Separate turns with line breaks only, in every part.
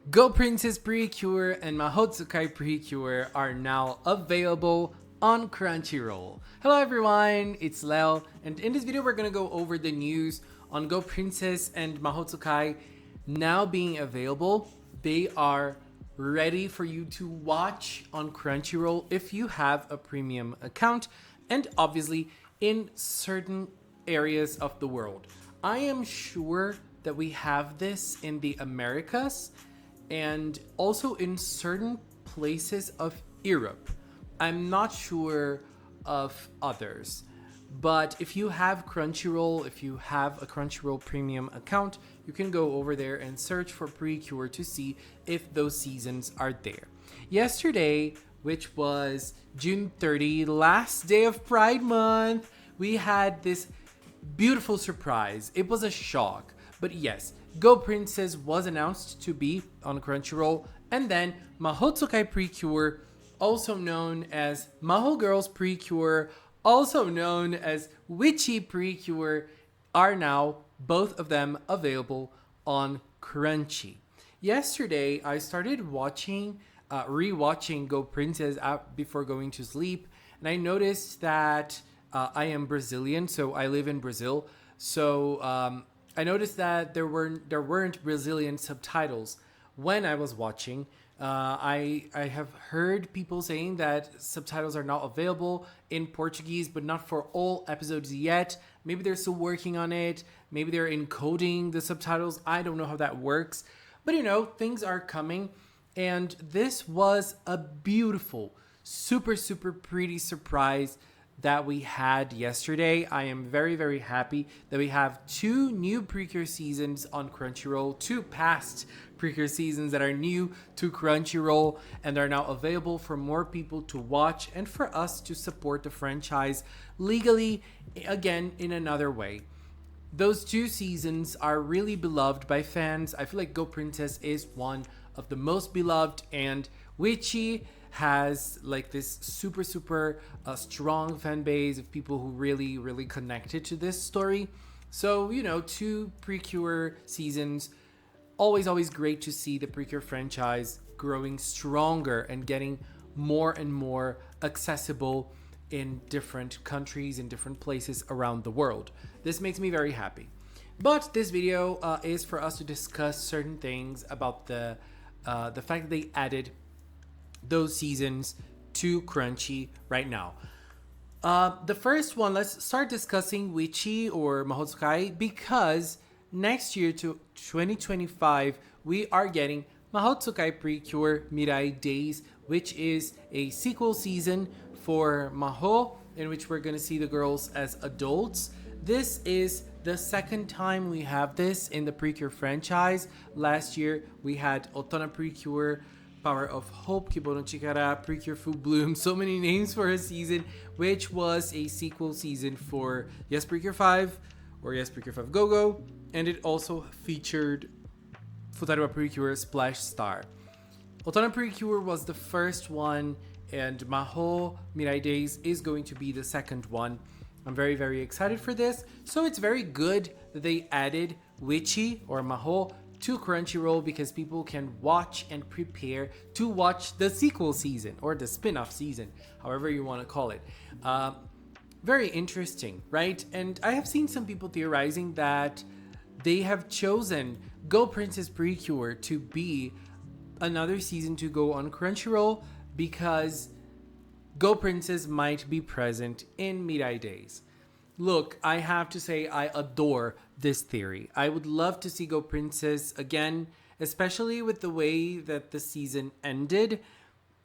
Go Princess Precure and Mahotsukai Precure are now available on Crunchyroll. Hello everyone, it's Leo, and in this video we're gonna go over the news on Go Princess and Mahotsukai now being available. They are ready for you to watch on Crunchyroll if you have a premium account, and obviously in certain areas of the world. I am sure that we have this in the Americas and also in certain places of Europe. I'm not sure of others. But if you have Crunchyroll, if you have a Crunchyroll premium account, you can go over there and search for Precure to see if those seasons are there. Yesterday, which was June 30, last day of Pride Month, we had this beautiful surprise. It was a shock. But yes, Go Princess was announced to be on Crunchyroll, and then Mahotsukai Precure, also known as Maho Girls Precure, also known as WITCHY Precure, are now both of them available on Crunchy. Yesterday, I started rewatching Go Princess before going to sleep, and I noticed that I am Brazilian, so I live in Brazil. So I noticed that there weren't Brazilian subtitles when I was watching. I have heard people saying that subtitles are not available in Portuguese, but not for all episodes yet. Maybe they're still working on it. Maybe they're encoding the subtitles. I don't know how that works. But things are coming. And this was a beautiful, super, super pretty surprise that we had yesterday. I am very, very happy that we have two new Precure seasons on Crunchyroll, two past Precure seasons that are new to Crunchyroll and are now available for more people to watch and for us to support the franchise legally again in another way. Those two seasons are really beloved by fans. I feel like Go Princess is one of the most beloved, and WITCHY has like this super strong fan base of people who really connected to this story. So two Precure seasons, always great to see the Precure franchise growing stronger and getting more and more accessible in different countries, in different places around the world. This makes me very happy. But this video is for us to discuss certain things about the fact that they added those seasons to Crunchy right now. The first one, let's start discussing WITCHY or Mahotsukai, because next year to 2025, we are getting Mahotsukai Precure Mirai Days, which is a sequel season for Maho, in which we're going to see the girls as adults. This is the second time we have this in the Precure franchise. Last year, we had Otona Precure, Power of Hope, Kibono Chikara, Precure Full Bloom, so many names for a season, which was a sequel season for Yes Precure 5 or Yes Precure 5 Go-Go, and it also featured Futari wa Precure Splash Star. Otona Precure was the first one, and Maho Mirai Days is going to be the second one. I'm very excited for this. So it's very good that they added WITCHY or Maho to Crunchyroll, because people can watch and prepare to watch the sequel season or the spin-off season, however you want to call it. Very interesting, right? And I have seen some people theorizing that they have chosen Go Princess Precure to be another season to go on Crunchyroll because Go Princess might be present in Mirai Days. Look, I have to say I adore this theory. I would love to see Go Princess again, especially with the way that the season ended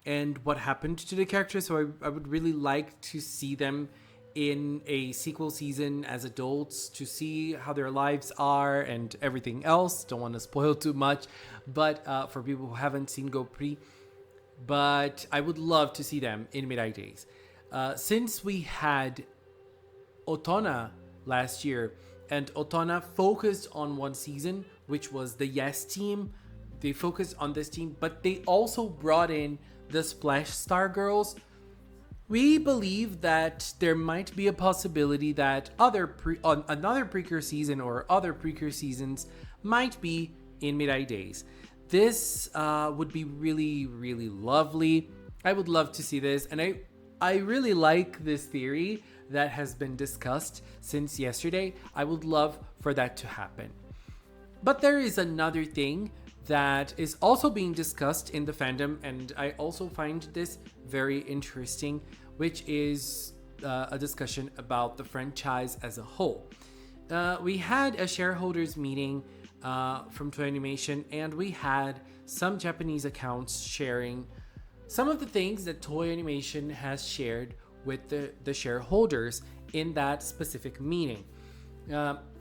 and what happened to the characters. So I would really like to see them in a sequel season as adults, to see how their lives are and everything else. Don't want to spoil too much, but for people who haven't seen Go Pri, but I would love to see them in Mirai Days. Since we had Otona last year, and Otona focused on one season, which was the Yes team. They focused on this team, but they also brought in the Splash Star girls. We believe that there might be a possibility that another Precure season or other Precure seasons might be in Mirai Days. this would be really, really lovely. I would love to see this, and I really like this theory that has been discussed since yesterday. I would love for that to happen. But there is another thing that is also being discussed in the fandom, and I also find this very interesting, which is a discussion about the franchise as a whole. We had a shareholders meeting from Toei Animation, and we had some Japanese accounts sharing some of the things that Toei Animation has shared with the shareholders in that specific meeting.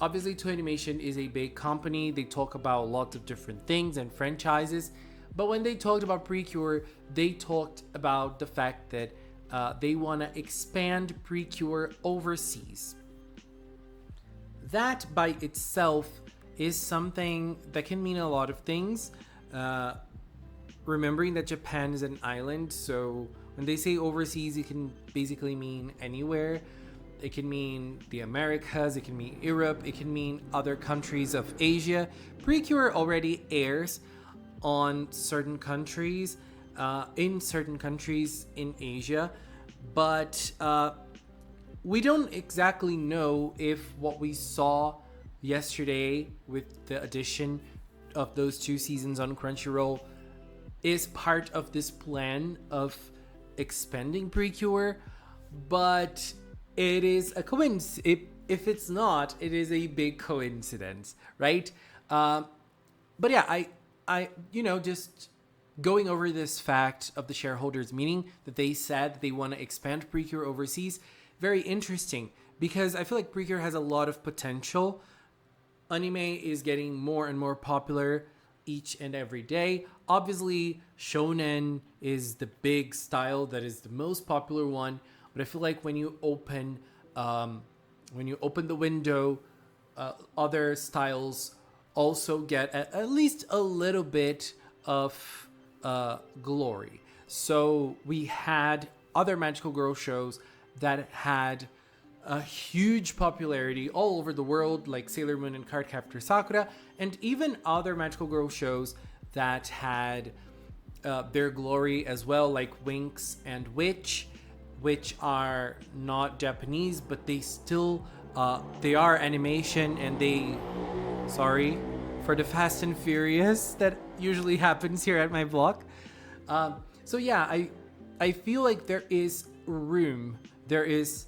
Obviously, Toei Animation is a big company. They talk about lots of different things and franchises. But when they talked about Precure, they talked about the fact that they want to expand Precure overseas. That by itself is something that can mean a lot of things. Remembering that Japan is an island, so when they say overseas, it can basically mean anywhere. It can mean the Americas, it can mean Europe, it can mean other countries of Asia. Precure already airs on certain countries, in certain countries in Asia, but we don't exactly know if what we saw yesterday with the addition of those 2 seasons on Crunchyroll is part of this plan of expanding Precure, but it is a coincidence. If it's not, it is a big coincidence, right? But yeah, I just going over this fact of the shareholders meeting that they said they want to expand Precure overseas, very interesting, because I feel like Precure has a lot of potential. Anime is getting more and more popular each and every day. Obviously, shonen is the big style that is the most popular one, but I feel like when you open the window, other styles also get at least a little bit of glory. So we had other magical girl shows that had a huge popularity all over the world, like Sailor Moon and Cardcaptor Sakura, and even other magical girl shows that had their glory as well, like Winx and Witch, which are not Japanese, but they still they are animation, and they sorry for the Fast and Furious that usually happens here at my block. So yeah, I feel like there is room, there is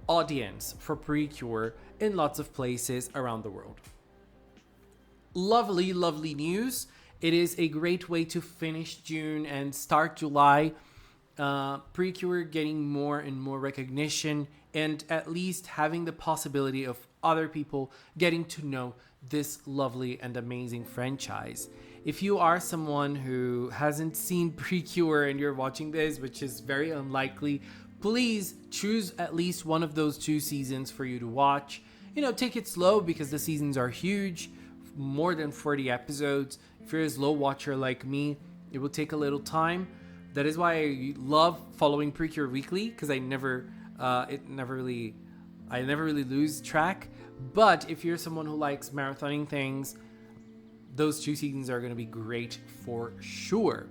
audience for Precure in lots of places around the world. Lovely, lovely news. It is a great way to finish June and start July. Precure getting more and more recognition, and at least having the possibility of other people getting to know this lovely and amazing franchise. If you are someone who hasn't seen Precure and you're watching this, which is very unlikely, please choose at least one of those 2 seasons for you to watch. Take it slow because the seasons are huge, more than 40 episodes. If you're a slow watcher like me, it will take a little time. That is why I love following Precure weekly, because I never really lose track. But if you're someone who likes marathoning things, those 2 seasons are going to be great for sure.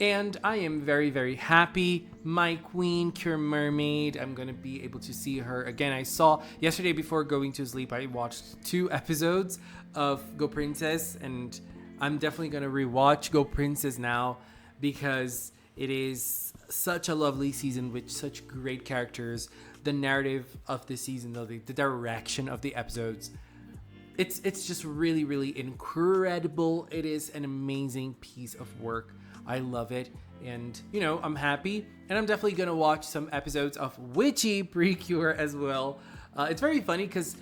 And I am very, very happy. My queen, Cure Mermaid, I'm going to be able to see her again. I saw yesterday before going to sleep, I watched 2 episodes of Go Princess, and I'm definitely going to rewatch Go Princess now because it is such a lovely season with such great characters. The narrative of the season, though, the direction of the episodes, it's just really, really incredible. It is an amazing piece of work. I love it, and I'm happy, and I'm definitely gonna watch some episodes of WITCHY Precure as well. It's very funny because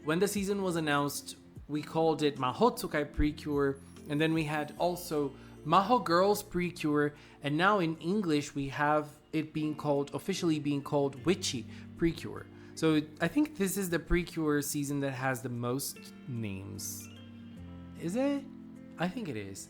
when the season was announced, we called it Mahotsukai Precure, and then we had also Maho Girls Precure, and now in English we have it officially being called WITCHY Precure. So I think this is the Precure season that has the most names. Is it? I think it is.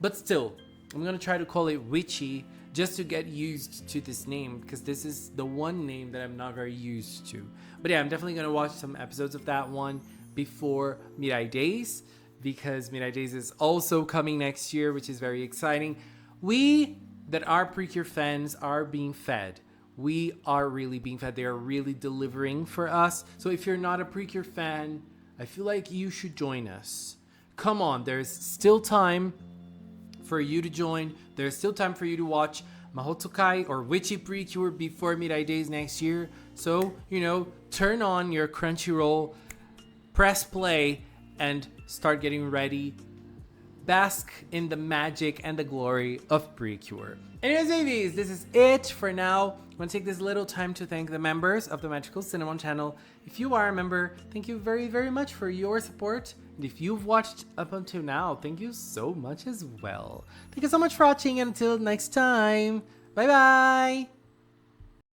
But still, I'm going to try to call it WITCHY just to get used to this name, because this is the one name that I'm not very used to. But yeah, I'm definitely going to watch some episodes of that one before Mirai Days. because Midnight Days is also coming next year, which is very exciting. We that are Precure fans are being fed. We are really being fed. They are really delivering for us. So if you're not a Precure fan, I feel like you should join us. Come on, there's still time for you to join. There's still time for you to watch Mahotokai or Witchy Precure before Midnight Days next year. So, turn on your Crunchyroll, press play, and start getting ready. Bask in the magic and the glory of Precure. Anyways, babies, this is it for now. I want to take this little time to thank the members of the Magical Cinnamon channel. If you are a member, thank you very, very much for your support. And if you've watched up until now, thank you so much as well. Thank you so much for watching, and until next time, bye bye!